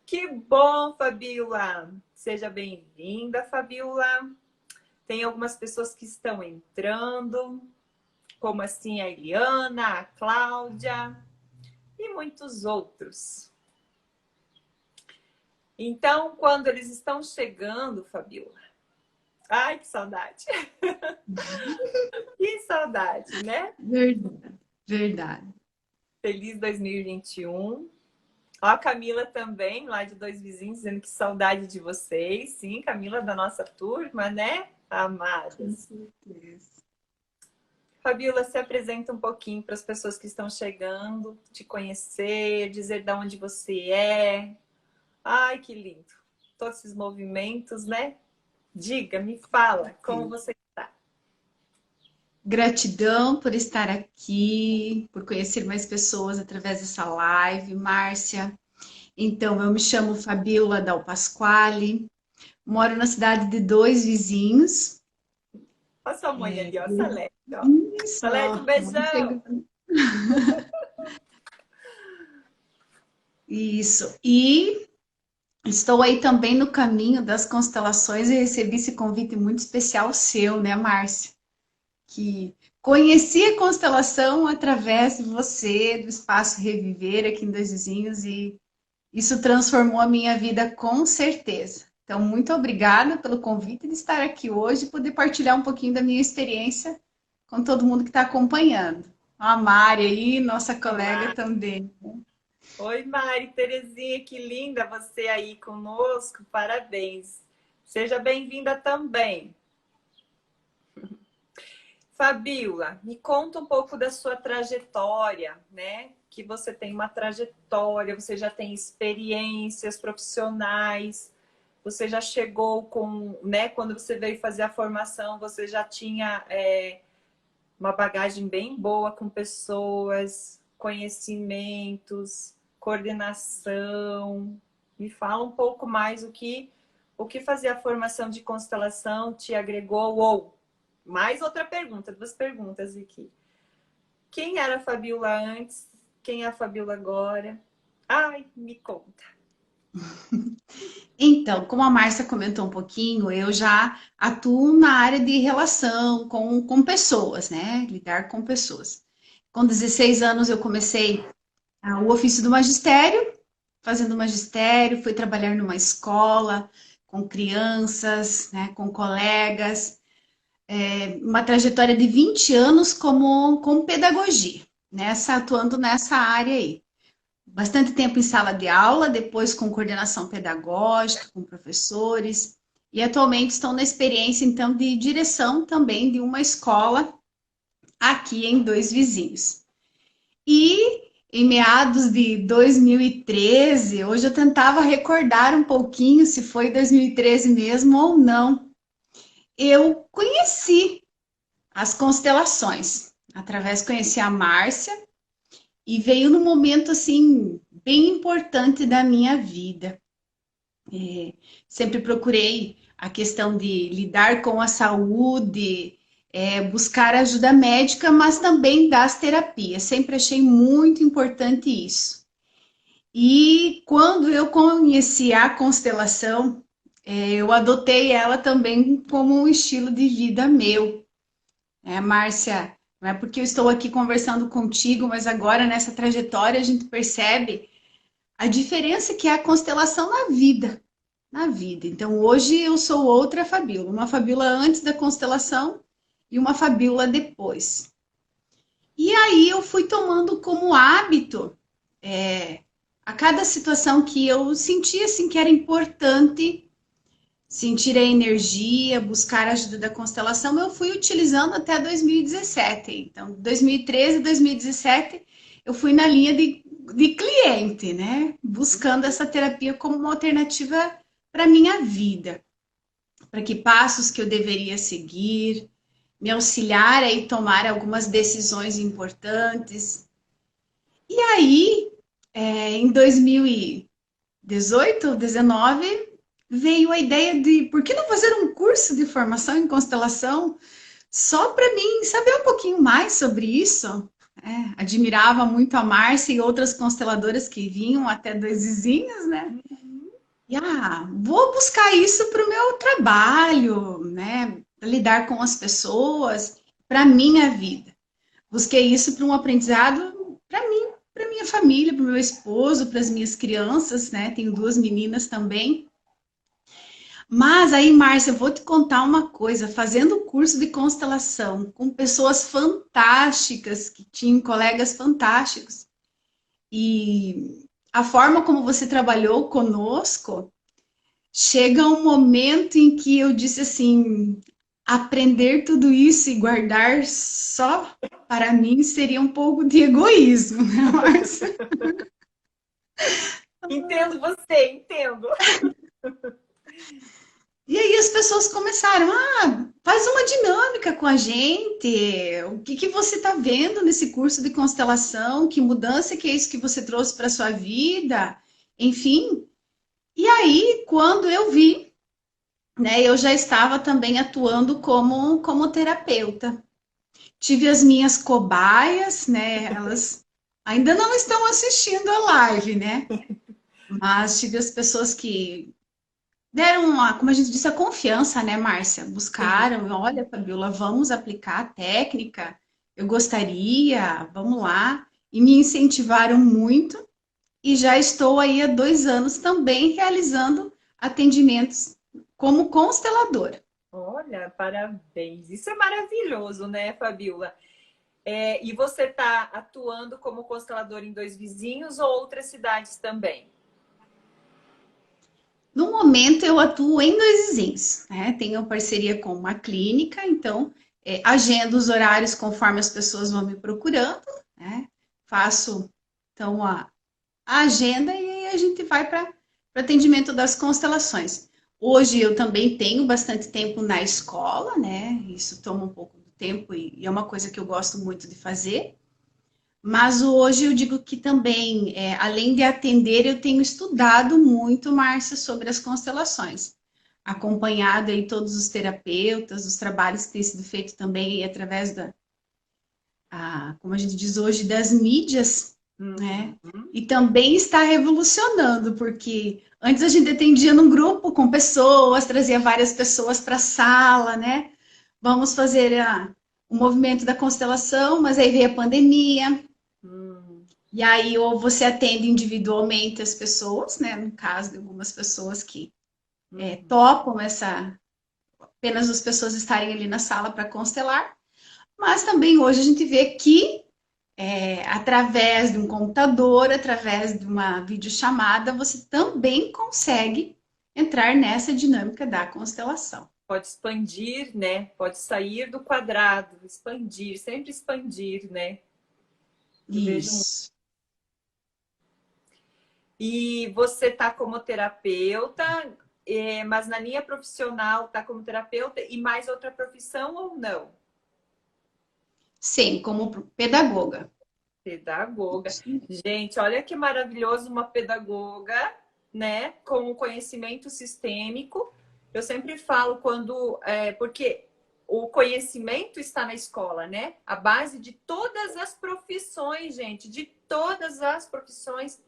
Que bom, Fabiola! Seja bem-vinda, Fabiola. Tem algumas pessoas que estão entrando, como assim a Eliana, a Cláudia e muitos outros. Então, quando eles estão chegando, Fabiola... Ai, que saudade! Que saudade, né? Verdade, verdade. Feliz 2021. Ó, a Camila também, lá de Dois Vizinhos, dizendo que saudade de vocês. Sim, Camila da nossa turma, né? Com Amadas. certeza. Fabiola, se apresenta um pouquinho para as pessoas que estão chegando, te conhecer, dizer de onde você é. Ai, que lindo. Todos esses movimentos, né? Diga, me fala, como Sim. você está? Gratidão por estar aqui, por conhecer mais pessoas através dessa live, Márcia. Então, eu me chamo Fabiola Dal Pasquale, moro na cidade de Dois Vizinhos. Olha sua mãe ali, ó, Salete, ó. Isso, Salete, ó, um vamos beijão. chegando. Isso. E estou aí também no caminho das constelações e recebi esse convite muito especial seu, né, Márcia? Que conheci a constelação através de você, do Espaço Reviver aqui em Dois Vizinhos, e isso transformou a minha vida com certeza. Então, muito obrigada pelo convite de estar aqui hoje e poder partilhar um pouquinho da minha experiência com todo mundo que está acompanhando. A Mari aí, nossa colega Olá. também. Oi, Mari, Terezinha, que linda você aí conosco. Parabéns. Seja bem-vinda também. Fabiola, me conta um pouco da sua trajetória, né? Que você tem uma trajetória, você já tem experiências profissionais, você já chegou com, né? Quando você veio fazer a formação, você já tinha uma bagagem bem boa com pessoas, conhecimentos, coordenação. Me fala um pouco mais o que fazer a formação de constelação te agregou ou mais outra pergunta, duas perguntas aqui. Quem era a Fabiola antes? Quem é a Fabiola agora? Ai, me conta. Então, como a Márcia comentou um pouquinho, eu já atuo na área de relação com pessoas, né? Lidar com pessoas. Com 16 anos eu comecei o ofício do magistério, fazendo magistério, fui trabalhar numa escola com crianças, né, com colegas, uma trajetória de 20 anos com pedagogia, atuando nessa área aí. Bastante tempo em sala de aula, depois com coordenação pedagógica, com professores, e atualmente estou na experiência, então, de direção também de uma escola aqui em Dois Vizinhos. E em meados de 2013, hoje eu tentava recordar um pouquinho se foi 2013 mesmo ou não, eu conheci as constelações. Conheci a Márcia, e veio num momento assim bem importante da minha vida. Sempre procurei a questão de lidar com a saúde, buscar ajuda médica, mas também das terapias. Sempre achei muito importante isso. E quando eu conheci a constelação, eu adotei ela também como um estilo de vida meu. Márcia, não é porque eu estou aqui conversando contigo, mas agora nessa trajetória a gente percebe a diferença que é a constelação na vida. Na vida. Então hoje eu sou outra Fabíola, uma Fabíola antes da constelação e uma Fabíola depois. E aí eu fui tomando como hábito, a cada situação que eu sentia assim que era importante sentir a energia, buscar a ajuda da constelação, eu fui utilizando até 2017. Então, 2013, 2017, eu fui na linha de cliente, né? Buscando essa terapia como uma alternativa para a minha vida, para que passos que eu deveria seguir, me auxiliar a tomar algumas decisões importantes. E aí, em 2018, 19, veio a ideia de por que não fazer um curso de formação em constelação só para mim saber um pouquinho mais sobre isso. admirava muito a Márcia e outras consteladoras que vinham até dois vizinhos, né? Uhum. E vou buscar isso para o meu trabalho, né? Pra lidar com as pessoas, para minha vida. Busquei isso para um aprendizado para mim, para minha família, para o meu esposo, para as minhas crianças, né? Tenho duas meninas também. Mas aí, Márcia, eu vou te contar uma coisa. Fazendo o curso de constelação com pessoas fantásticas, que tinham colegas fantásticos, e a forma como você trabalhou conosco, chega um momento em que eu disse assim: aprender tudo isso e guardar só para mim seria um pouco de egoísmo, né, Márcia? Entendo você, entendo. E aí as pessoas começaram, faz uma dinâmica com a gente. O que que você está vendo nesse curso de constelação? Que mudança que é isso que você trouxe para sua vida? Enfim. E aí, quando eu vi, né, eu já estava também atuando como terapeuta. Tive as minhas cobaias, né? Elas ainda não estão assistindo a live, né? Mas tive as pessoas que deram, como a gente disse, a confiança, né, Márcia? Sim. Buscaram, olha, Fabiola, vamos aplicar a técnica, eu gostaria, vamos lá. E me incentivaram muito, e já estou aí há 2 anos também realizando atendimentos como consteladora. Olha, parabéns. Isso é maravilhoso, né, Fabiola? E você está atuando como constelador em dois vizinhos ou outras cidades também? No momento, eu atuo em dois vizinhos, né? Tenho parceria com uma clínica, então agendo os horários conforme as pessoas vão me procurando, né? Faço, então, a agenda e aí a gente vai para o atendimento das constelações. Hoje eu também tenho bastante tempo na escola, né? Isso toma um pouco do tempo e é uma coisa que eu gosto muito de fazer. Mas hoje eu digo que também, além de atender, eu tenho estudado muito, Márcia, sobre as constelações. Acompanhado aí todos os terapeutas, os trabalhos que têm sido feitos também através como a gente diz hoje, das mídias, né? Uhum. E também está revolucionando, porque antes a gente atendia num grupo com pessoas, trazia várias pessoas para a sala, né? Vamos fazer o movimento da constelação, mas aí veio a pandemia, Hum. e aí, ou você atende individualmente as pessoas, né? No caso de algumas pessoas que Uhum. topam apenas as pessoas estarem ali na sala para constelar. Mas também hoje a gente vê que através de um computador, através de uma videochamada, você também consegue entrar nessa dinâmica da constelação. Pode expandir, né? Pode sair do quadrado, expandir, sempre expandir, né? Eu vejo muito. Isso. E você está como terapeuta, mas na linha profissional está como terapeuta e mais outra profissão ou não? Sim, como pedagoga. Pedagoga. Gente, olha que maravilhoso uma pedagoga, né, com o conhecimento sistêmico. Eu sempre falo porque o conhecimento está na escola, né? A base de todas as profissões, gente, de todas as profissões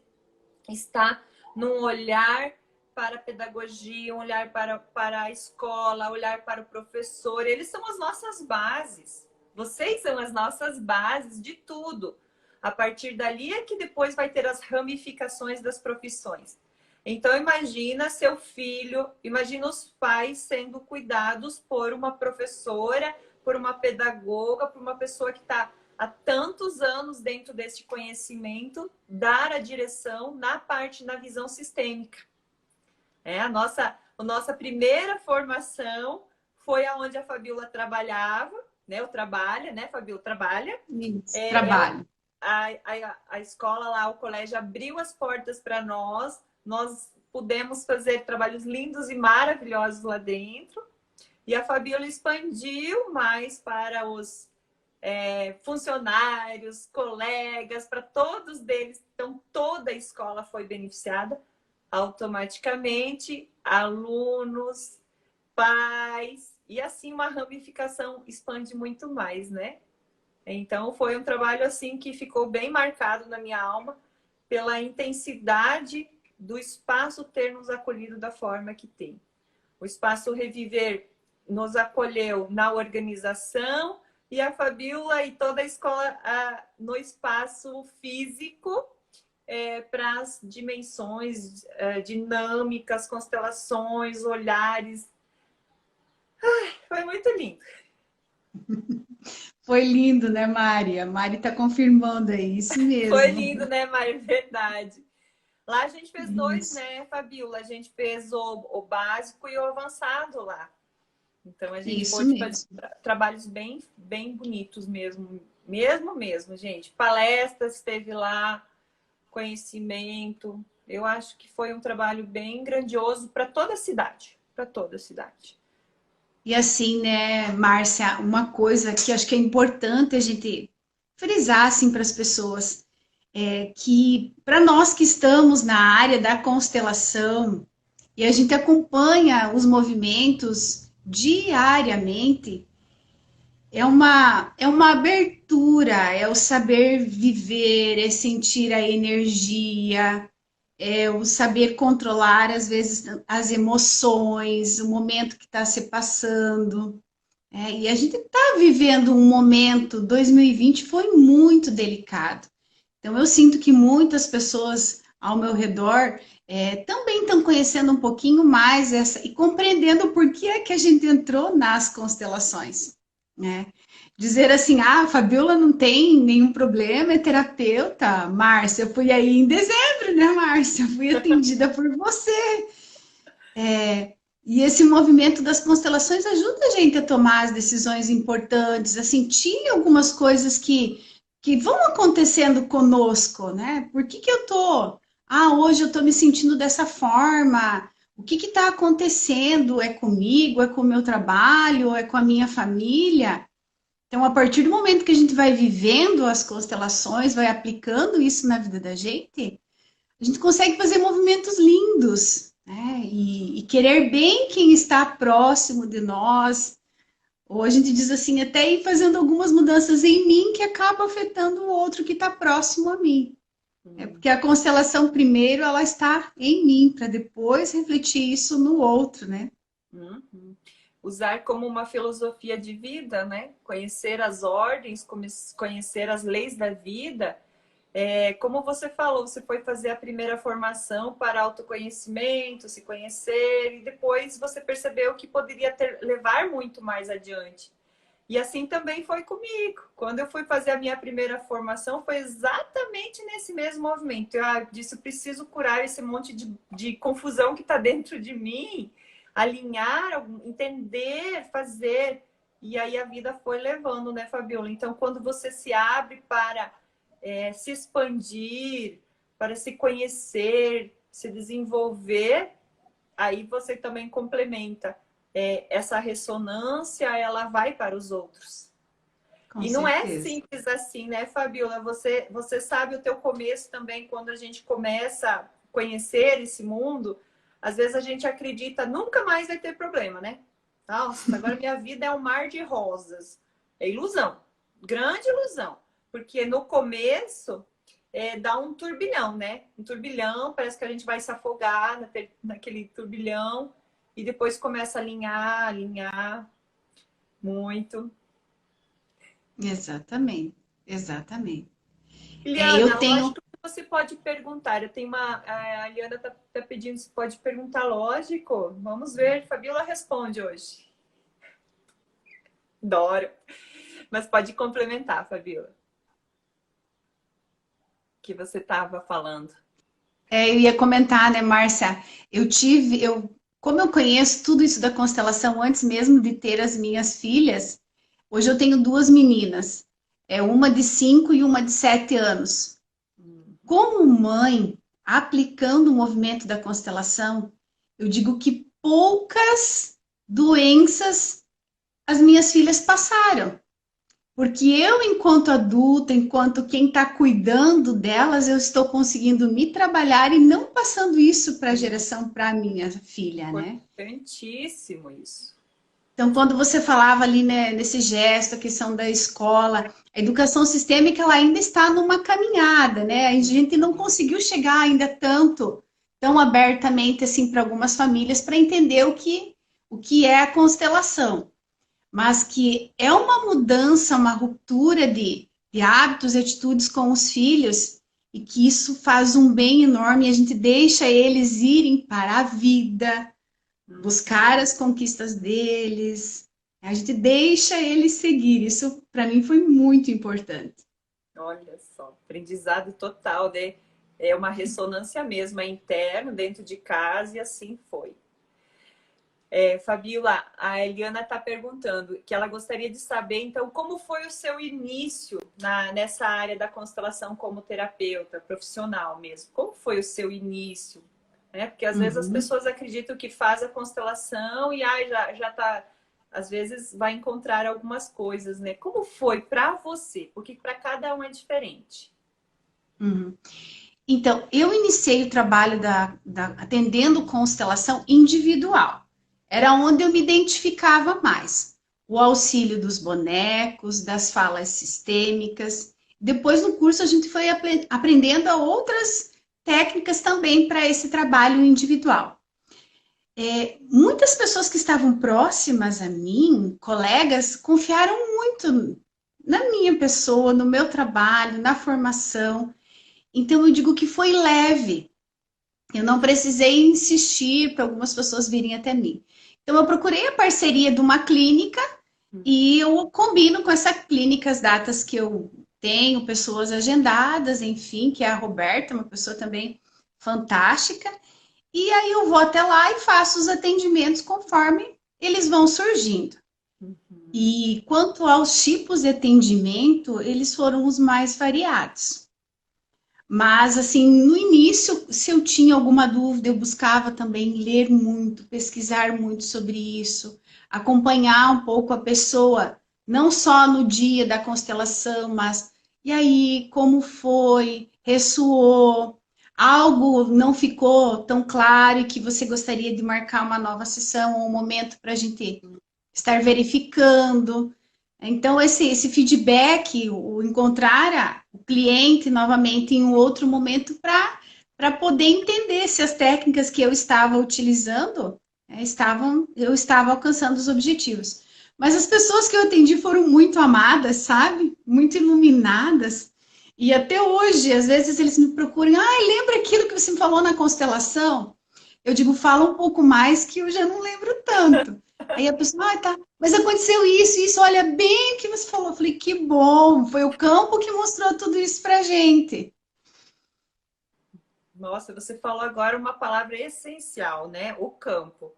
está num olhar para a pedagogia, um olhar para a escola, olhar para o professor. Eles são as nossas bases. Vocês são as nossas bases de tudo. A partir dali é que depois vai ter as ramificações das profissões. Então imagina seu filho, imagina os pais sendo cuidados por uma professora, por uma pedagoga, por uma pessoa que está há tantos anos dentro deste conhecimento, dar a direção na visão sistêmica. A nossa primeira formação foi aonde a Fabiola trabalhava, né? Ou trabalha, né, Fabiola? Trabalha. Isso, Ela, trabalho. a escola lá, o colégio abriu as portas para nós pudemos fazer trabalhos lindos e maravilhosos lá dentro. E a Fabiola expandiu mais para os funcionários, colegas, para todos deles. Então, toda a escola foi beneficiada automaticamente, alunos, pais, e assim uma ramificação expande muito mais, né? Então foi um trabalho assim que ficou bem marcado na minha alma pela intensidade do espaço ter nos acolhido da forma que tem. O Espaço Reviver nos acolheu na organização e a Fabiola e toda a escola no espaço físico para as dimensões dinâmicas, constelações, olhares. Ai, foi muito lindo. Foi lindo, né, Mari? A Mari está confirmando aí, isso Foi mesmo. lindo, né, Mari? Verdade. Lá a gente fez dois, Isso, né, Fabiola? A gente fez o básico e o avançado lá. Então a gente isso pôde fazer mesmo. trabalhos bem, bem bonitos mesmo. Mesmo, gente. Palestras teve lá, conhecimento. Eu acho que foi um trabalho bem grandioso para toda a cidade. Para toda a cidade. E assim, né, Márcia, uma coisa que acho que é importante a gente frisar assim para as pessoas é que para nós que estamos na área da constelação e a gente acompanha os movimentos diariamente, é uma abertura, é o saber viver, é sentir a energia, é o saber controlar, às vezes, as emoções, o momento que está se passando. E a gente está vivendo um momento, 2020 foi muito delicado. Então, eu sinto que muitas pessoas ao meu redor também estão conhecendo um pouquinho mais essa e compreendendo por que é que a gente entrou nas constelações, né? Dizer assim, a Fabiola não tem nenhum problema, é terapeuta. Márcia, eu fui aí em dezembro, né, Márcia? Fui atendida por você. E esse movimento das constelações ajuda a gente a tomar as decisões importantes, a sentir algumas coisas que vão acontecendo conosco, né? Por que que eu tô? Hoje eu tô me sentindo dessa forma. O que está acontecendo? É comigo? É com o meu trabalho? É com a minha família? Então, a partir do momento que a gente vai vivendo as constelações, vai aplicando isso na vida da gente, a gente consegue fazer movimentos lindos, né? E querer bem quem está próximo de nós. Ou a gente diz assim, até ir fazendo algumas mudanças em mim que acaba afetando o outro que está próximo a mim. É porque a constelação, primeiro, ela está em mim, para depois refletir isso no outro, né? Uhum. Usar como uma filosofia de vida, né? Conhecer as ordens, conhecer as leis da vida. Como você falou, você foi fazer a primeira formação para autoconhecimento, se conhecer, e depois você percebeu que poderia levar muito mais adiante. E assim também foi comigo. Quando eu fui fazer a minha primeira formação, foi exatamente nesse mesmo movimento. Eu disse, eu preciso curar esse monte de confusão que está dentro de mim, alinhar, entender, fazer. E aí a vida foi levando, né, Fabiola? Então, quando você se abre para se expandir, para se conhecer, se desenvolver, aí você também complementa. Essa ressonância, ela vai para os outros. Com E não é certeza. simples assim, né, Fabiola? Você sabe o teu começo também, quando a gente começa a conhecer esse mundo, às vezes a gente acredita nunca mais vai ter problema, né? Nossa, agora minha vida é um mar de rosas. É ilusão, grande ilusão. Porque no começo dá um turbilhão, né? Um turbilhão, parece que a gente vai se afogar naquele turbilhão e depois começa a alinhar muito. Exatamente, exatamente. Eu Liana, tenho. lógico que você pode perguntar. Eu tenho a Liana tá pedindo se pode perguntar, lógico. Vamos ver. Fabiola responde hoje. Adoro. Mas pode complementar, Fabiola. Que você estava falando. Eu ia comentar, né, Márcia? Como eu conheço tudo isso da constelação antes mesmo de ter as minhas filhas, hoje eu tenho duas meninas, uma de 5 e uma de 7 anos. Como mãe, aplicando o movimento da constelação, eu digo que poucas doenças as minhas filhas passaram. Porque eu, enquanto adulta, enquanto quem está cuidando delas, eu estou conseguindo me trabalhar e não passando isso para a geração, para a minha filha, né? Importantíssimo isso. Então, quando você falava ali, né, nesse gesto, a questão da escola, a educação sistêmica, ela ainda está numa caminhada, né? A gente não conseguiu chegar ainda tão abertamente, assim, para algumas famílias, para entender o que é a constelação. Mas que é uma mudança, uma ruptura de hábitos e atitudes com os filhos, e que isso faz um bem enorme, e a gente deixa eles irem para a vida, buscar as conquistas deles, a gente deixa eles seguir. Isso para mim foi muito importante. Olha só, aprendizado total, né? É uma ressonância mesmo, é interno, dentro de casa, e assim foi. Fabiola, a Eliana está perguntando que ela gostaria de saber, então, como foi o seu início nessa área da constelação como terapeuta profissional mesmo? Como foi o seu início? Né? Porque às vezes as pessoas acreditam que faz a constelação e já tá, às vezes vai encontrar algumas coisas, né? Como foi para você? Porque para cada um é diferente. Uhum. Então, eu iniciei o trabalho atendendo constelação individual. Era onde eu me identificava mais. O auxílio dos bonecos, das falas sistêmicas. Depois, no curso, a gente foi aprendendo a outras técnicas também para esse trabalho individual. Muitas pessoas que estavam próximas a mim, colegas, confiaram muito na minha pessoa, no meu trabalho, na formação. Então, eu digo que foi leve. Eu não precisei insistir para algumas pessoas virem até mim. Então, eu procurei a parceria de uma clínica e eu combino com essa clínica as datas que eu tenho, pessoas agendadas, enfim, que é a Roberta, uma pessoa também fantástica. E aí eu vou até lá e faço os atendimentos conforme eles vão surgindo. E quanto aos tipos de atendimento, eles foram os mais variados. Mas, assim, no início, se eu tinha alguma dúvida, eu buscava também ler muito, pesquisar muito sobre isso, acompanhar um pouco a pessoa, não só no dia da constelação, mas e aí, como foi? Ressoou? Algo não ficou tão claro e que você gostaria de marcar uma nova sessão ou um momento para a gente estar verificando? Então, esse feedback, o encontrar o cliente novamente em um outro momento para poder entender se as técnicas que eu estava utilizando eu estava alcançando os objetivos. Mas as pessoas que eu atendi foram muito amadas, sabe? Muito iluminadas. E até hoje, às vezes eles me procuram, lembra aquilo que você me falou na constelação? Eu digo, fala um pouco mais que eu já não lembro tanto. Aí a pessoa, tá, mas aconteceu isso, olha bem o que você falou. Eu falei, que bom, foi o campo que mostrou tudo isso pra gente. Nossa, você falou agora uma palavra essencial, né? O campo.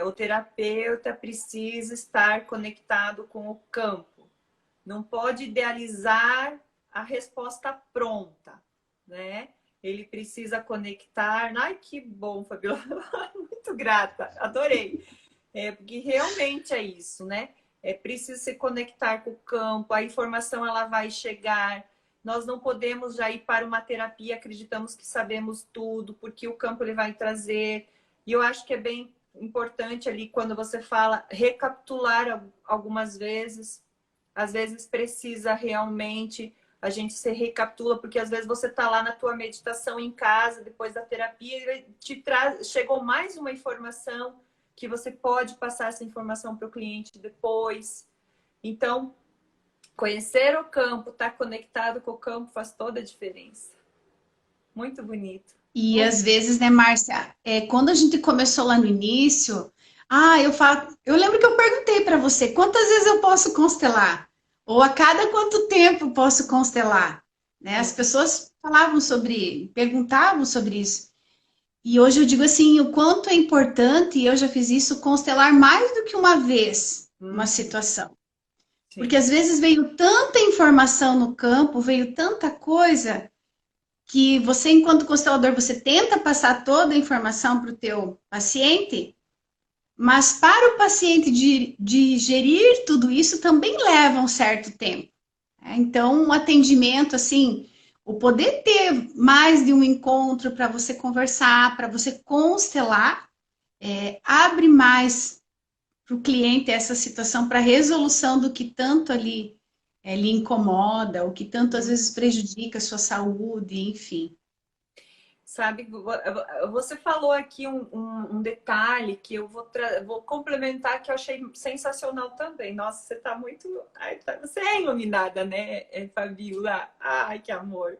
O terapeuta precisa estar conectado com o campo. Não pode idealizar a resposta pronta, né? Ele precisa conectar. Ai, que bom, Fabiola. Muito grata, adorei. Porque realmente é isso, né? É preciso se conectar com o campo, a informação ela vai chegar. Nós não podemos já ir para uma terapia, acreditamos que sabemos tudo, porque o campo ele vai trazer. E eu acho que é bem importante ali, quando você fala, recapitular algumas vezes. Às vezes precisa realmente, a gente se recapitula, porque às vezes você está lá na tua meditação em casa, depois da terapia, chegou mais uma informação, que você pode passar essa informação para o cliente depois. Então, conhecer o campo, estar conectado com o campo faz toda a diferença. Muito bonito. E às vezes, né, Márcia, quando a gente começou lá no início, eu lembro que eu perguntei para você, quantas vezes eu posso constelar? Ou a cada quanto tempo eu posso constelar? Né? As pessoas perguntavam sobre isso. E hoje eu digo assim, o quanto é importante, e eu já fiz isso, constelar mais do que uma vez uma situação. Sim. Porque às vezes veio tanta informação no campo, veio tanta coisa, que você, enquanto constelador, você tenta passar toda a informação para o teu paciente, mas para o paciente digerir tudo isso também leva um certo tempo. Então, um atendimento, assim, o poder ter mais de um encontro para você conversar, para você constelar, abre mais o cliente essa situação para resolução do que tanto ali lhe incomoda, o que tanto às vezes prejudica a sua saúde, enfim. Sabe, você falou aqui um detalhe que eu vou complementar que eu achei sensacional também. Nossa, você está muito. Ai, você é iluminada, né, Fabiola? Ai, que amor.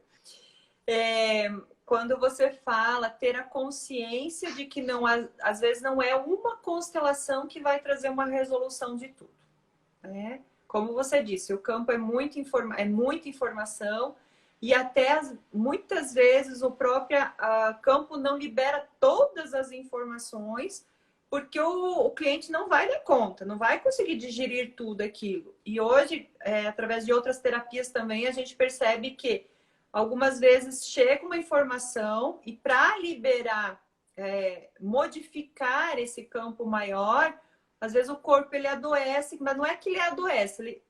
Quando você fala ter a consciência de que não, às vezes não é uma constelação que vai trazer uma resolução de tudo, né? Como você disse, o campo é muita informação e até muitas vezes o próprio campo não libera todas as informações porque o cliente não vai dar conta, não vai conseguir digerir tudo aquilo. E hoje, através de outras terapias também, a gente percebe que algumas vezes chega uma informação e para liberar, modificar esse campo maior, às vezes o corpo ele adoece, mas não é que ele adoece, ele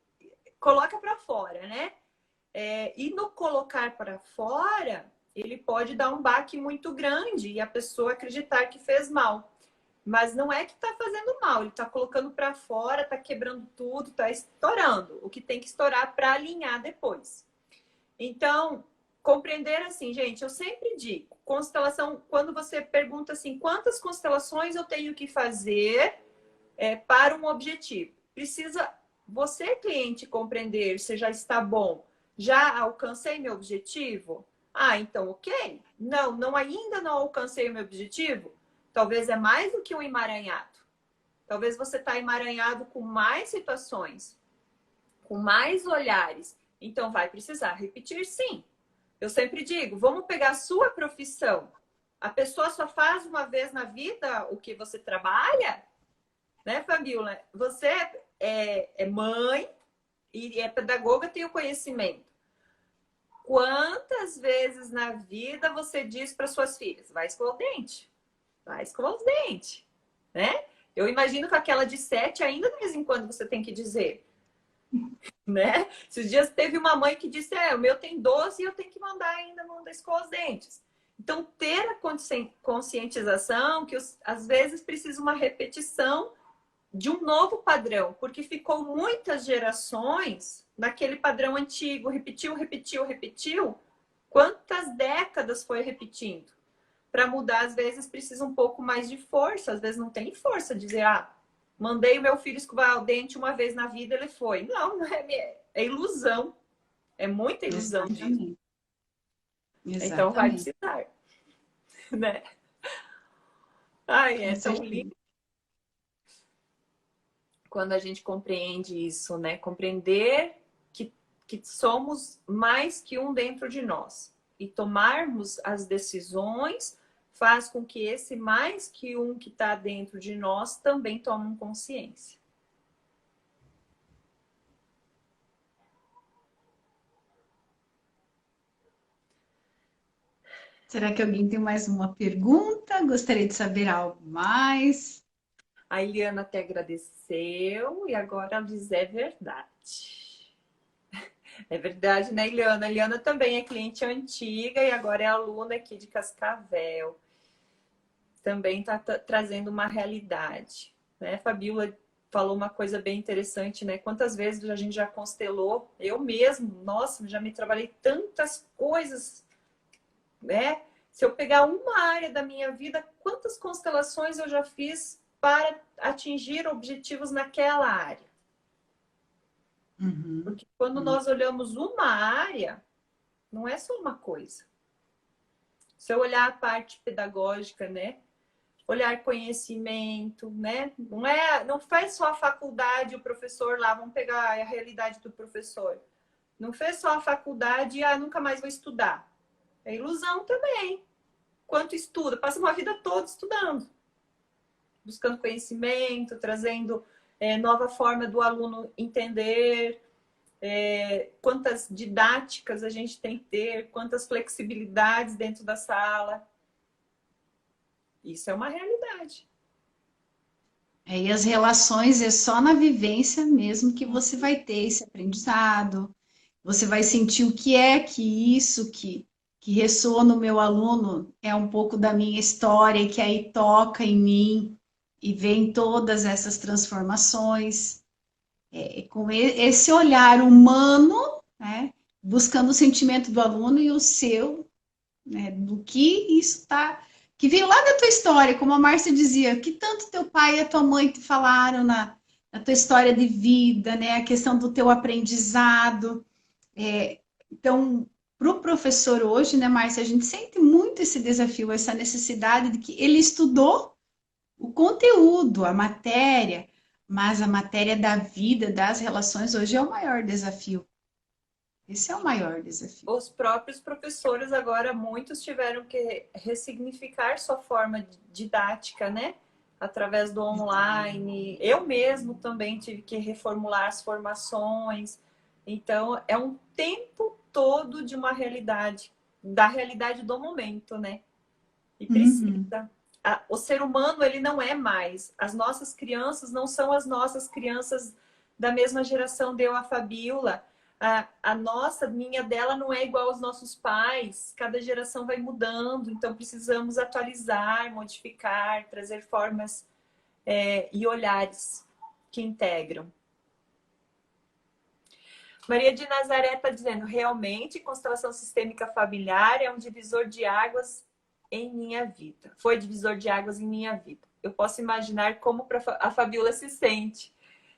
coloca para fora, né? E no colocar para fora, ele pode dar um baque muito grande e a pessoa acreditar que fez mal. Mas não é que está fazendo mal, ele está colocando para fora, está quebrando tudo, está estourando o que tem que estourar para alinhar depois. Então, compreender assim, gente, eu sempre digo, constelação, quando você pergunta assim, quantas constelações eu tenho que fazer para um objetivo? Precisa você, cliente, compreender se já está bom. Já alcancei meu objetivo? Ah, então ok. Não, ainda não alcancei o meu objetivo? Talvez é mais do que um emaranhado. Talvez você está emaranhado com mais situações, com mais olhares. Então, vai precisar repetir, sim. Eu sempre digo, vamos pegar a sua profissão. A pessoa só faz uma vez na vida o que você trabalha? Né, Fabiola? Você é mãe e é pedagoga, tem o conhecimento. Quantas vezes na vida você diz para suas filhas, vai escovar o dente? Vai escovar os dentes, né? Eu imagino que aquela de 7 ainda de vez em quando você tem que dizer. Né? Esses dias teve uma mãe que disse, o meu tem 12 e eu tenho que mandar ainda mandar escovar os dentes. Então, ter a conscientização que às vezes precisa uma repetição de um novo padrão, porque ficou muitas gerações naquele padrão antigo, repetiu. Quantas décadas foi repetindo? Para mudar, às vezes, precisa um pouco mais de força, às vezes não tem força de dizer, mandei o meu filho escovar o dente uma vez na vida, ele foi. Não é ilusão. É muita ilusão disso. Então vai precisar. Né? Ai, é tão lindo. Quando a gente compreende isso, né? Compreender que somos mais que um dentro de nós. E tomarmos as decisões faz com que esse mais que um que está dentro de nós também tome consciência. Será que alguém tem mais uma pergunta? Gostaria de saber algo mais? A Eliana até agradeceu e agora ela diz, é verdade. É verdade, né, Eliana? A Eliana também é cliente antiga e agora é aluna aqui de Cascavel. Também está trazendo uma realidade, né? Fabiola falou uma coisa bem interessante, né? Quantas vezes a gente já constelou? Eu mesmo, nossa, já me trabalhei tantas coisas, né? Se eu pegar uma área da minha vida, quantas constelações eu já fiz para atingir objetivos naquela área? Uhum. Porque quando nós olhamos uma área, não é só uma coisa. Se eu olhar a parte pedagógica, né? Olhar conhecimento, né? Não faz só a faculdade, o professor lá, vamos pegar a realidade do professor. Não fez só a faculdade e nunca mais vou estudar. É ilusão também. Quanto estuda? Passa uma vida toda estudando. Buscando conhecimento, trazendo nova forma do aluno entender, quantas didáticas a gente tem que ter, quantas flexibilidades dentro da sala. Isso é uma realidade. E as relações é só na vivência mesmo que você vai ter esse aprendizado. Você vai sentir o que é que isso que ressoa no meu aluno é um pouco da minha história, que aí toca em mim. e vem todas essas transformações, com esse olhar humano, né, buscando o sentimento do aluno e o seu, né, do que isso está, que veio lá da tua história, como a Márcia dizia, que tanto teu pai e a tua mãe te falaram na tua história de vida, né, a questão do teu aprendizado. Então, para o professor hoje, né, Márcia, a gente sente muito esse desafio, essa necessidade de que ele estudou o conteúdo, a matéria, mas a matéria da vida, das relações, hoje é o maior desafio. Esse é o maior desafio. Os próprios professores agora, muitos tiveram que ressignificar sua forma didática, né? Através do online. Eu mesmo também tive que reformular as formações. Então, é um tempo todo de uma realidade, da realidade do momento, né? E Uhum. precisa. O ser humano, ele não é mais. As nossas crianças não são as nossas crianças da mesma geração, deu a Fabiola. A nossa, minha dela não é igual aos nossos pais. Cada geração vai mudando, então precisamos atualizar, modificar, trazer formas e olhares que integram. Maria de Nazaré está dizendo, realmente, constelação sistêmica familiar é um divisor de águas em minha vida. Foi divisor de águas em minha vida. Eu posso imaginar como a Fabiola se sente.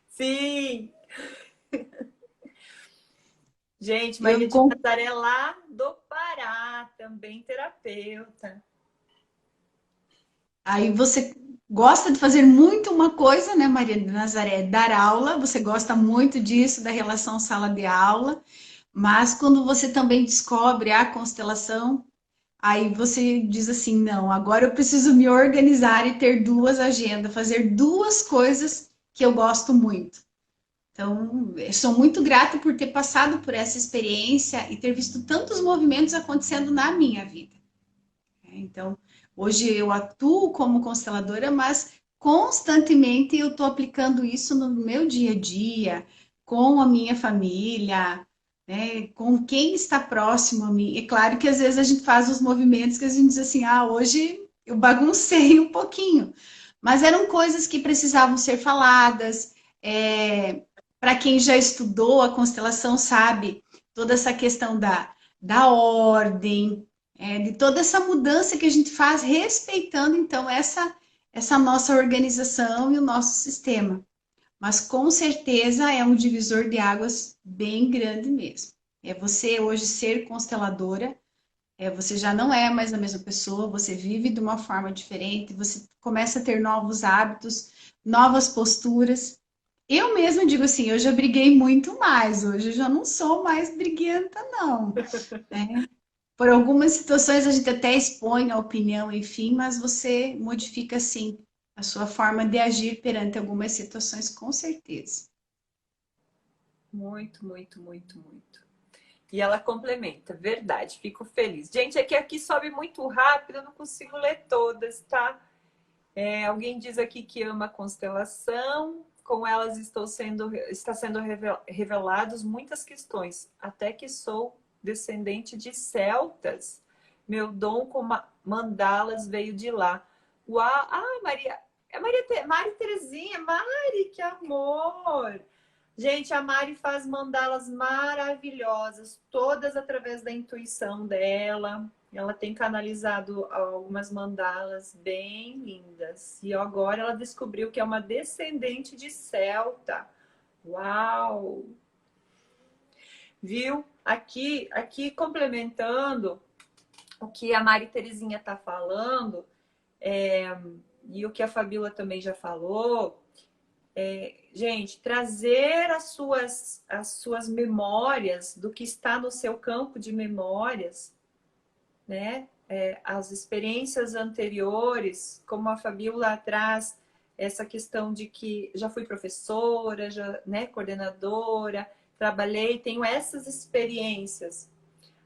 Sim! Gente, Maria Eu de Nazaré lá do Pará, também terapeuta. Aí você gosta de fazer muito uma coisa, né, Maria de Nazaré? Dar aula, você gosta muito disso, da relação sala de aula, mas quando você também descobre a constelação, aí você diz assim: não, agora eu preciso me organizar e ter duas agendas, fazer duas coisas que eu gosto muito. Então, eu sou muito grata por ter passado por essa experiência e ter visto tantos movimentos acontecendo na minha vida. Então, hoje eu atuo como consteladora, mas constantemente eu estou aplicando isso no meu dia a dia, com a minha família, né, com quem está próximo a mim. É claro que às vezes a gente faz os movimentos que a gente diz assim, ah, hoje eu baguncei um pouquinho, mas eram coisas que precisavam ser faladas. Para quem já estudou a constelação sabe toda essa questão da ordem, de toda essa mudança que a gente faz, respeitando então essa nossa organização e o nosso sistema. Mas com certeza é um divisor de águas bem grande mesmo. É você hoje ser consteladora, você já não é mais a mesma pessoa, você vive de uma forma diferente, você começa a ter novos hábitos, novas posturas. Eu mesma digo assim, eu já briguei muito mais, hoje eu já não sou mais briguenta, não. Né? Por algumas situações a gente até expõe a opinião, enfim, mas você modifica sim a sua forma de agir perante algumas situações, com certeza. Muito, muito, muito, muito. E ela complementa, verdade, fico feliz. Gente, é que aqui sobe muito rápido, eu não consigo ler todas, tá? Alguém diz aqui que ama a constelação, com elas está sendo revelados muitas questões, até que sou descendente de celtas. Meu dom com mandalas veio de lá. Uau! Ah, Maria, Mari Terezinha, Mari, que amor! Gente, a Mari faz mandalas maravilhosas, todas através da intuição dela. Ela tem canalizado algumas mandalas bem lindas. E agora ela descobriu que é uma descendente de celta. Uau! Viu? Aqui complementando o que a Mari Terezinha está falando, e o que a Fabíola também já falou, gente, trazer as suas memórias do que está no seu campo de memórias, né? As experiências anteriores, como a Fabíola traz essa questão de que já fui professora, já, né, coordenadora, trabalhei, tenho essas experiências.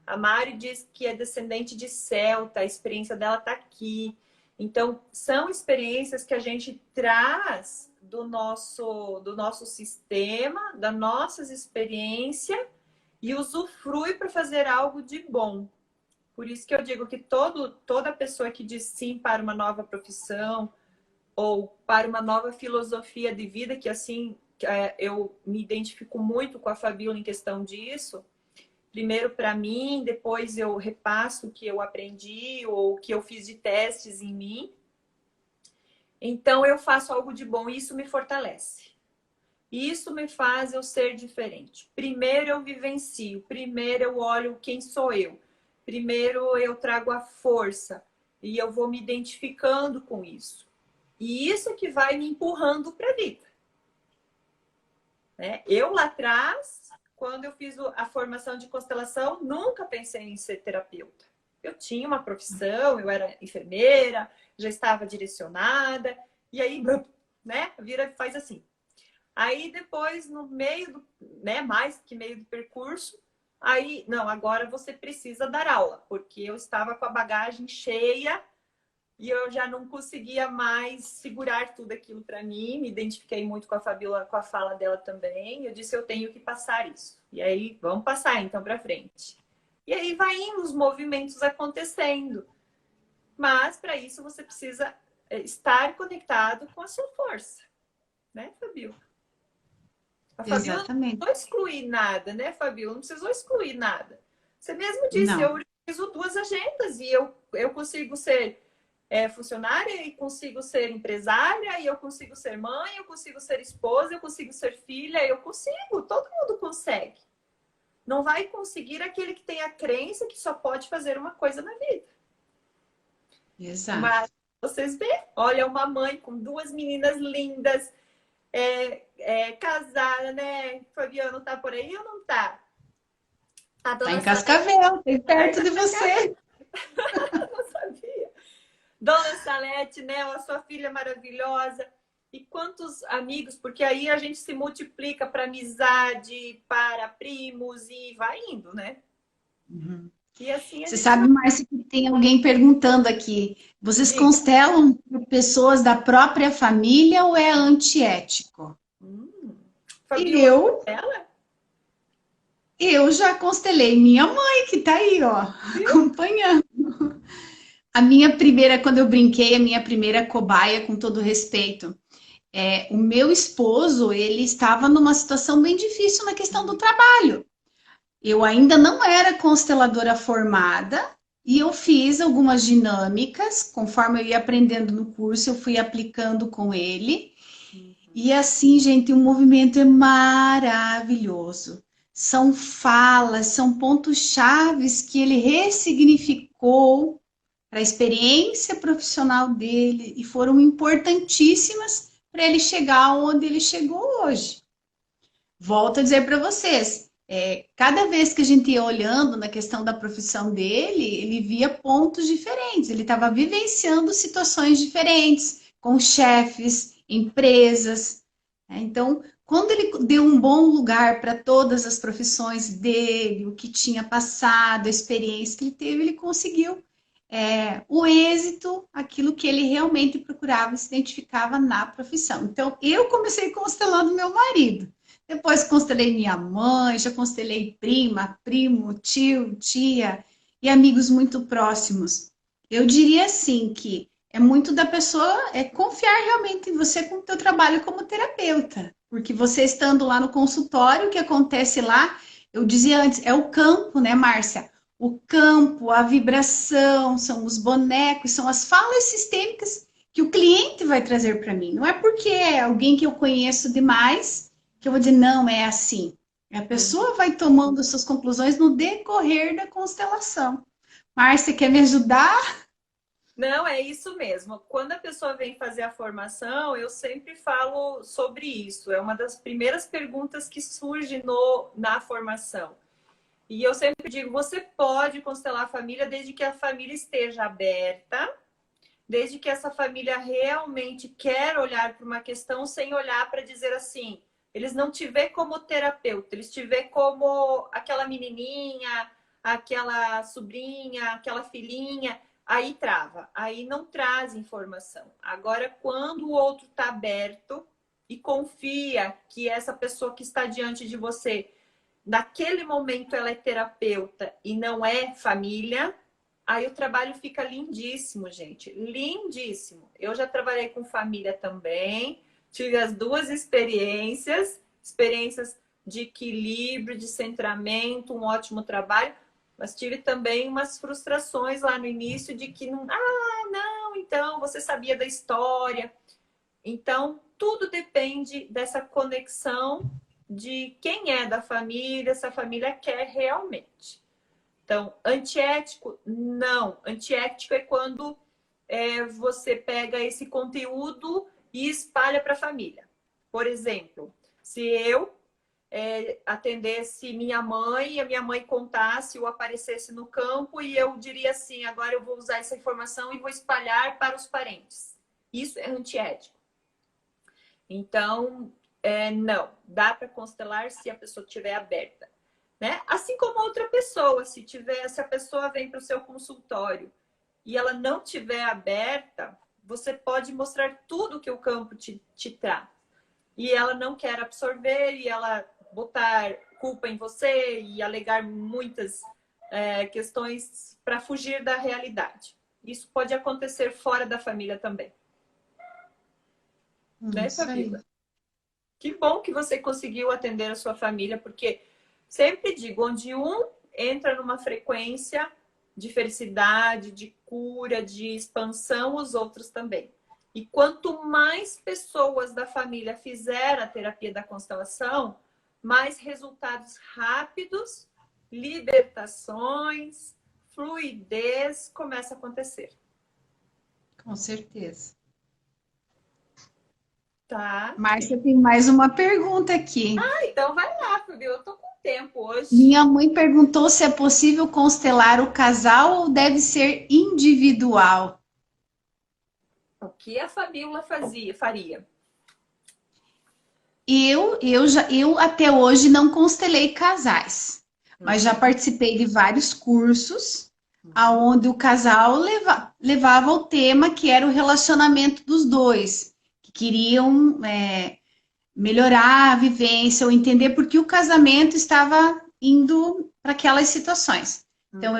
A Mari diz que é descendente de celta, a experiência dela está aqui. Então, são experiências que a gente traz do nosso sistema, das nossas experiências e usufrui para fazer algo de bom. Por isso que eu digo que toda pessoa que diz sim para uma nova profissão, ou para uma nova filosofia de vida, que assim eu me identifico muito com a Fabíola em questão disso. Primeiro para mim, depois eu repasso o que eu aprendi ou o que eu fiz de testes em mim. Então eu faço algo de bom e isso me fortalece. Isso me faz eu ser diferente. Primeiro eu vivencio, primeiro eu olho quem sou eu. Primeiro eu trago a força e eu vou me identificando com isso. E isso é que vai me empurrando para a vida. Né? Eu lá atrás, quando eu fiz a formação de constelação, nunca pensei em ser terapeuta. Eu tinha uma profissão, eu era enfermeira, já estava direcionada, e aí, né, vira e faz assim. Aí depois, no meio do, né, mais que meio do percurso, aí, não, agora você precisa dar aula, porque eu estava com a bagagem cheia e eu já não conseguia mais segurar tudo aquilo para mim. Me identifiquei muito com a Fabíola, com a fala dela também. Eu disse, eu tenho que passar isso. E aí, vamos passar então para frente. E aí vai indo os movimentos acontecendo. Mas para isso você precisa estar conectado com a sua força, né, Fabíola? A Fabíola não Exatamente. precisou excluir nada, né, Fabíola? Não precisou excluir nada. Você mesmo disse, Não. eu utilizo duas agendas e eu consigo ser funcionária e consigo ser empresária e eu consigo ser mãe, eu consigo ser esposa, eu consigo ser filha, eu consigo, todo mundo consegue. Não vai conseguir aquele que tem a crença que só pode fazer uma coisa na vida. Exato. Mas vocês veem, olha uma mãe com duas meninas lindas, casada, né? Fabiano tá por aí ou não tá? A Tá em dona Salete Cascavel, bem perto de você. não sabia. Dona Salete, né? A sua filha maravilhosa. E quantos amigos, porque aí a gente se multiplica para amizade, para primos e vai indo, né? Uhum. E assim a Você gente vai. sabe, Márcia, que tem alguém perguntando aqui: vocês Diga. constelam por pessoas da própria família ou é antiético? Hum. E Fabiola, ela? eu já constelei minha mãe, que tá aí, ó, Viu? acompanhando. A minha primeira, quando eu brinquei, a minha primeira cobaia, com todo respeito, o meu esposo, ele estava numa situação bem difícil na questão do trabalho. Eu ainda não era consteladora formada e eu fiz algumas dinâmicas, conforme eu ia aprendendo no curso, eu fui aplicando com ele. E assim, gente, o movimento é maravilhoso. São falas, são pontos chaves que ele ressignificou para a experiência profissional dele e foram importantíssimas para ele chegar onde ele chegou hoje. Volto a dizer para vocês, cada vez que a gente ia olhando na questão da profissão dele, ele via pontos diferentes, ele estava vivenciando situações diferentes, com chefes, empresas. Né? Então, quando ele deu um bom lugar para todas as profissões dele, o que tinha passado, a experiência que ele teve, ele conseguiu o êxito, aquilo que ele realmente procurava e se identificava na profissão. Então, eu comecei constelando meu marido. Depois constelei minha mãe, já constelei prima, primo, tio, tia e amigos muito próximos. Eu diria assim que é muito da pessoa confiar realmente em você com o teu trabalho como terapeuta. Porque você estando lá no consultório, o que acontece lá, eu dizia antes, é o campo, né, Márcia? O campo, a vibração, são os bonecos, são as falas sistêmicas que o cliente vai trazer para mim. Não é porque é alguém que eu conheço demais que eu vou dizer, não, é assim. A pessoa vai tomando suas conclusões no decorrer da constelação. Márcia, quer me ajudar? Não, é isso mesmo. Quando a pessoa vem fazer a formação, eu sempre falo sobre isso. É uma das primeiras perguntas que surge na formação. E eu sempre digo, você pode constelar a família desde que a família esteja aberta, desde que essa família realmente quer olhar para uma questão sem olhar para dizer assim, eles não te vê como terapeuta, eles te vê como aquela menininha, aquela sobrinha, aquela filhinha, aí trava, aí não traz informação. Agora, quando o outro está aberto e confia que essa pessoa que está diante de você naquele momento ela é terapeuta e não é família, aí o trabalho fica lindíssimo, gente. Lindíssimo. Eu já trabalhei com família também, tive as duas experiências, experiências de equilíbrio, de centramento, um ótimo trabalho, mas tive também umas frustrações lá no início de que não, não, então você sabia da história. Então, tudo depende dessa conexão de quem é da família, se a família quer realmente. Então, antiético, não. Antiético é quando você pega esse conteúdo e espalha para a família. Por exemplo, se eu atendesse minha mãe e a minha mãe contasse ou aparecesse no campo e eu diria assim, agora eu vou usar essa informação e vou espalhar para os parentes. Isso é antiético. Então, não. Dá para constelar se a pessoa estiver aberta. Né? Assim como outra pessoa, se a pessoa vem para o seu consultório e ela não estiver aberta, você pode mostrar tudo que o campo te traz. E ela não quer absorver e ela botar culpa em você e alegar muitas questões para fugir da realidade. Isso pode acontecer fora da família também. Né, Fabíola? Que bom que você conseguiu atender a sua família, porque sempre digo, onde um entra numa frequência de felicidade, de cura, de expansão, os outros também. E quanto mais pessoas da família fizer a terapia da constelação, mais resultados rápidos, libertações, fluidez começa a acontecer. Com certeza. Tá. Márcia, tem mais uma pergunta aqui. Então vai lá, Fabio. Eu tô com tempo hoje. Minha mãe perguntou se é possível constelar o casal ou deve ser individual. O que a Fabíola faria? Eu até hoje não constelei casais, mas já participei de vários cursos aonde o casal levava o tema que era o relacionamento dos dois, que queriam melhorar a vivência ou entender por que o casamento estava indo para aquelas situações. Então,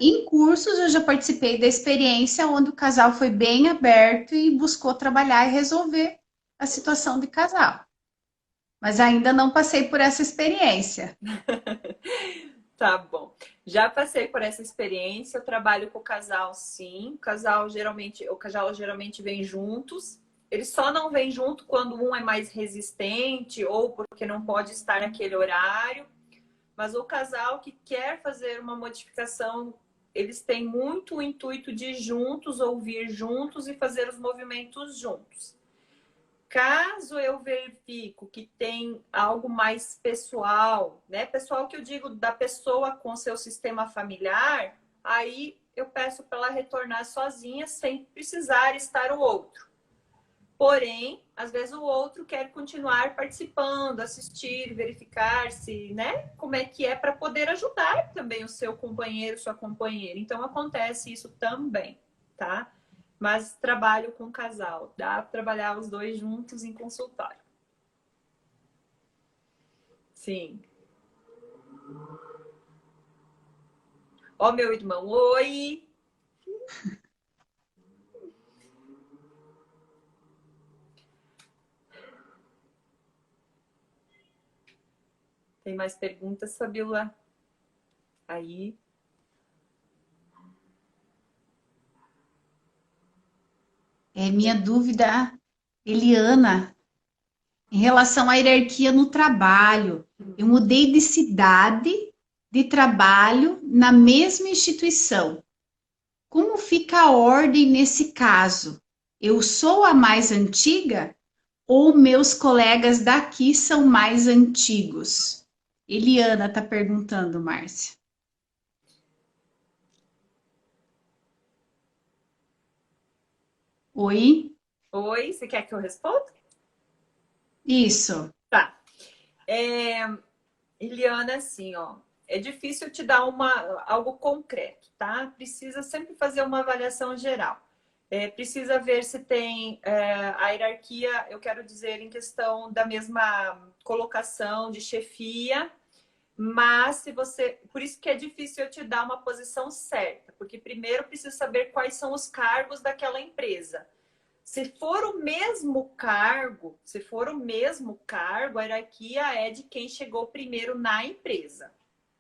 em cursos, eu já participei da experiência onde o casal foi bem aberto e buscou trabalhar e resolver a situação de casal. Mas ainda não passei por essa experiência. Tá bom. Já passei por essa experiência, eu trabalho com o casal, sim. O casal geralmente vem juntos. Eles só não vêm junto quando um é mais resistente ou porque não pode estar naquele horário. Mas o casal que quer fazer uma modificação, eles têm muito o intuito de juntos, ouvir juntos e fazer os movimentos juntos. Caso eu verifico que tem algo mais pessoal, né? Pessoal que eu digo da pessoa com seu sistema familiar, aí eu peço para ela retornar sozinha sem precisar estar o outro. Porém, às vezes o outro quer continuar participando, assistir, verificar se, né, como é que é para poder ajudar também o seu companheiro, sua companheira. Então acontece isso também, tá? Mas trabalho com casal, dá para trabalhar os dois juntos em consultório. Sim. Ó, meu irmão, oi! Tem mais perguntas, Fabíola? Aí. Minha dúvida, Eliana, em relação à hierarquia no trabalho. Eu mudei de cidade de trabalho na mesma instituição. Como fica a ordem nesse caso? Eu sou a mais antiga ou meus colegas daqui são mais antigos? Eliana está perguntando, Márcia. Oi? Oi, você quer que eu responda? Isso. Tá. Eliana, assim, ó, é difícil te dar algo concreto, tá? Precisa sempre fazer uma avaliação geral. Precisa ver se tem a hierarquia, eu quero dizer, em questão da mesma colocação de chefia. Mas se você... Por isso que é difícil eu te dar uma posição certa, porque primeiro eu preciso saber quais são os cargos daquela empresa. Se for o mesmo cargo, a hierarquia é de quem chegou primeiro na empresa,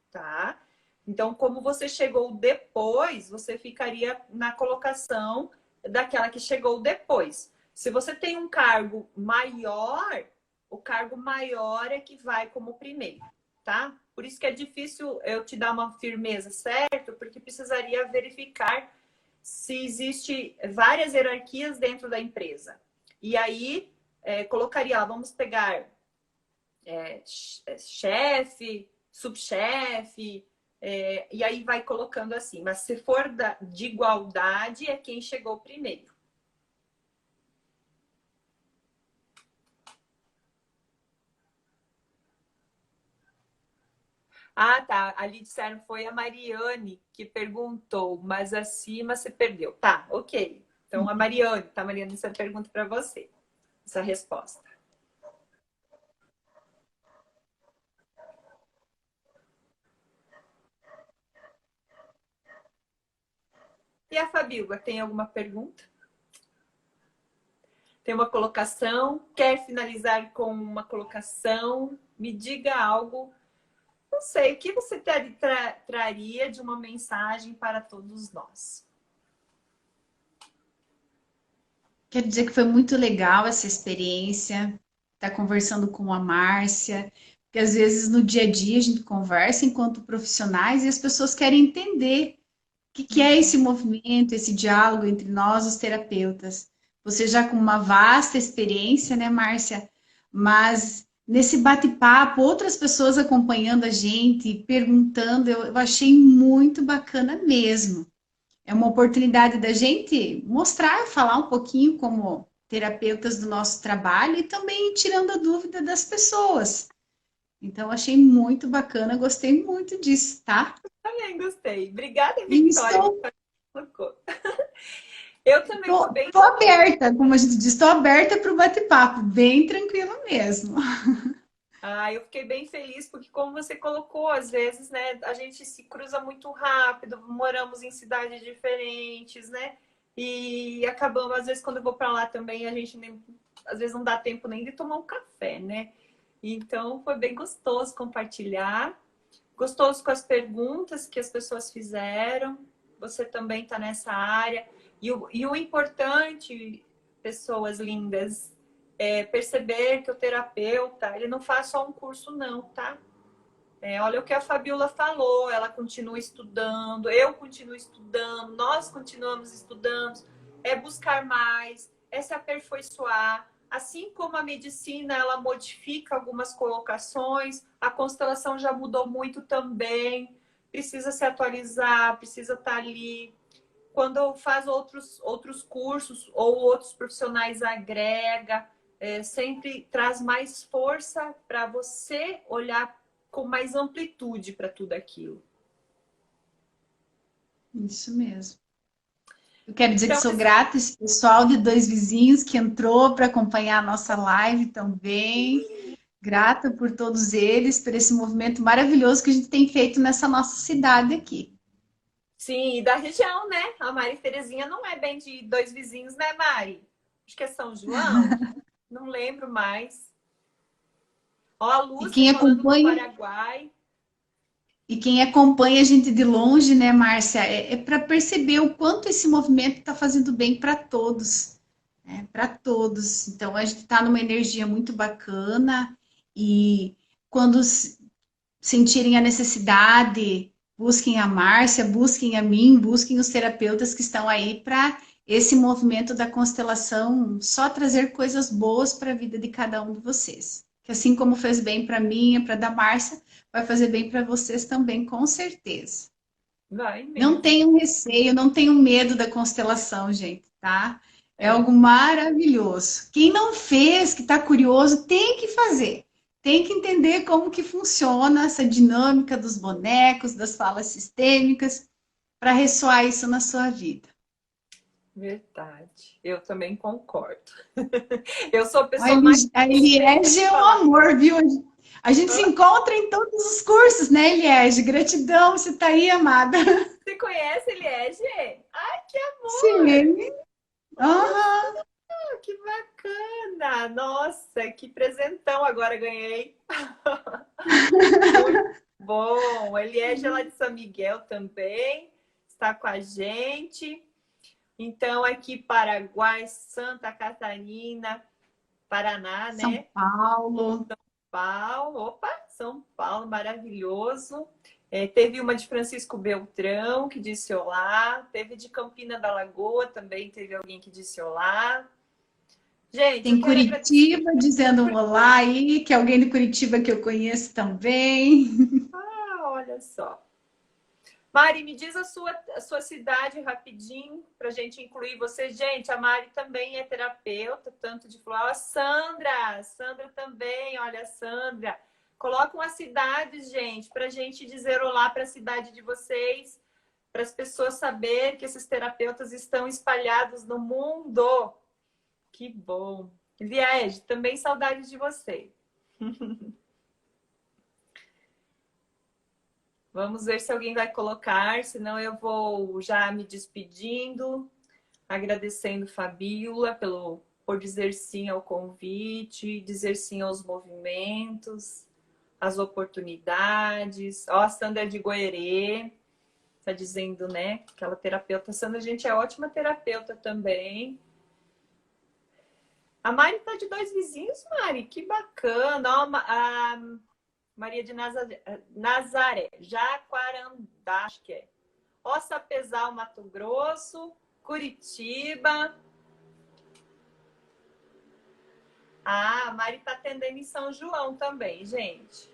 tá? Então, como você chegou depois, você ficaria na colocação daquela que chegou depois. Se você tem um cargo maior, o cargo maior é que vai como primeiro, tá? Por isso que é difícil eu te dar uma firmeza certa, porque precisaria verificar se existe várias hierarquias dentro da empresa. E aí, colocaria lá, vamos pegar chefe, subchefe, e aí vai colocando assim. Mas se for de igualdade, é quem chegou primeiro. Ah, tá. Ali disseram foi a Mariane que perguntou, mas acima você perdeu. Tá, ok. Então a Mariane, tá, Mariane, essa pergunta para você. Essa resposta. E a Fabíola, tem alguma pergunta? Tem uma colocação? Quer finalizar com uma colocação? Me diga algo. Não sei, o que você traria de uma mensagem para todos nós? Quero dizer que foi muito legal essa experiência, estar conversando com a Márcia, porque às vezes no dia a dia a gente conversa enquanto profissionais e as pessoas querem entender que é esse movimento, esse diálogo entre nós, os terapeutas. Você já com uma vasta experiência, né, Márcia? Mas nesse bate-papo, outras pessoas acompanhando a gente, perguntando, eu achei muito bacana mesmo. É uma oportunidade da gente mostrar, falar um pouquinho como terapeutas do nosso trabalho e também tirando a dúvida das pessoas. Então, achei muito bacana, gostei muito disso, tá? Também gostei. Obrigada, E Vitória. estou Eu também estou bem. tô aberta, como a gente diz, estou aberta para o bate-papo, bem tranquilo mesmo. Ah, eu fiquei bem feliz porque, como você colocou, às vezes, né, a gente se cruza muito rápido, moramos em cidades diferentes, né? E acabamos, às vezes, quando eu vou para lá também, a gente nem, às vezes não dá tempo nem de tomar um café, né? Então, foi bem gostoso compartilhar, gostoso com as perguntas que as pessoas fizeram. Você também está nessa área. E o importante, pessoas lindas, perceber que o terapeuta, ele não faz só um curso não, tá? Olha o que a Fabiola falou, ela continua estudando, eu continuo estudando, nós continuamos estudando, é buscar mais, é se aperfeiçoar. Assim como a medicina, ela modifica algumas colocações, a constelação já mudou muito também, precisa se atualizar, precisa estar ali. Quando faz outros cursos ou outros profissionais agrega, sempre traz mais força para você olhar com mais amplitude para tudo aquilo. Isso mesmo. Eu quero dizer que Então, sou grata a esse pessoal de Dois Vizinhos que entrou para acompanhar a nossa live também. Grata por todos eles, por esse movimento maravilhoso que a gente tem feito nessa nossa cidade aqui. sim, e da região, né? A Mari Terezinha não é bem de Dois Vizinhos, né, Mari? Acho que é São João, não lembro mais. Ó, a E Lúcia quem falando do acompanha Paraguai. E quem acompanha a gente de longe, né, Márcia, é para perceber o quanto esse movimento está fazendo bem para todos, né, para todos. Então, a gente está numa energia muito bacana e quando sentirem a necessidade, busquem a Márcia, busquem a mim, busquem os terapeutas que estão aí para esse movimento da constelação só trazer coisas boas para a vida de cada um de vocês. Que assim como fez bem para mim e para da Márcia, vai fazer bem para vocês também, com certeza. Vai Não mesmo. tenham receio, não tenham medo da constelação, gente, tá? É É. algo maravilhoso. Quem não fez, que está curioso, tem que fazer. Tem que entender como que funciona essa dinâmica dos bonecos, das falas sistêmicas, para ressoar isso na sua vida. Verdade. Eu também concordo. Eu sou a pessoa mais A suspeita Eliege de é um falar. amor, viu? A gente se encontra em todos os cursos, né, Eliege? Gratidão, você tá aí, amada. Você conhece Eliege? Ai, que amor! Sim. Aham. Que bacana! Nossa, que presentão agora ganhei. Muito bom. Eliege é lá de São Miguel também. Está com a gente. Então, aqui Paraguai, Santa Catarina, Paraná, São né? Paulo. Paulo, opa, São Paulo, maravilhoso. Teve uma de Francisco Beltrão, que disse olá. Teve de Campina da Lagoa também, teve alguém que disse olá. Gente, eu Tem quero agradecer. Curitiba dizendo um olá aí, que é alguém de Curitiba que eu conheço também. Ah, olha só. Mari, me diz a sua cidade rapidinho, para a gente incluir você. Gente, a Mari também é terapeuta, tanto de falar. A Sandra também, olha, a Sandra. Coloca uma cidade, gente, para a gente dizer olá para a cidade de vocês, para as pessoas saberem que esses terapeutas estão espalhados no mundo. Que bom. Liege, também saudades de você. Vamos ver se alguém vai colocar, senão eu vou já me despedindo, agradecendo Fabíola por dizer sim ao convite, dizer sim aos movimentos, às oportunidades. Ó, a Sandra de Goerê está dizendo, né, aquela terapeuta. Sandra, a gente é ótima terapeuta também. A Mari tá de dois vizinhos, Mari, que bacana. Ó, a Maria de Nazaré, Jaguarandá, acho que é. Ossapezal, Mato Grosso, Curitiba. Ah, a Mari tá atendendo em São João também, gente.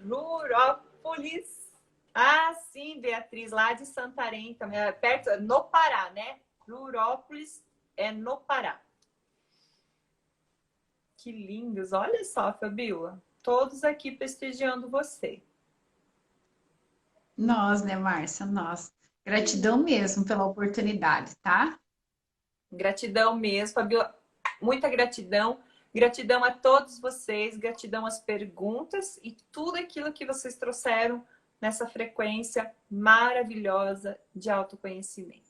Rurópolis. Ah, sim, Beatriz, lá de Santarém também, perto, no Pará, né? Rurópolis é no Pará. Que lindos. Olha só, Fabiola. Todos aqui prestigiando você. Nós, né, Márcia? Nós. Gratidão mesmo pela oportunidade, tá? Gratidão mesmo, Fabiola. Muita gratidão. Gratidão a todos vocês, gratidão às perguntas e tudo aquilo que vocês trouxeram nessa frequência maravilhosa de autoconhecimento.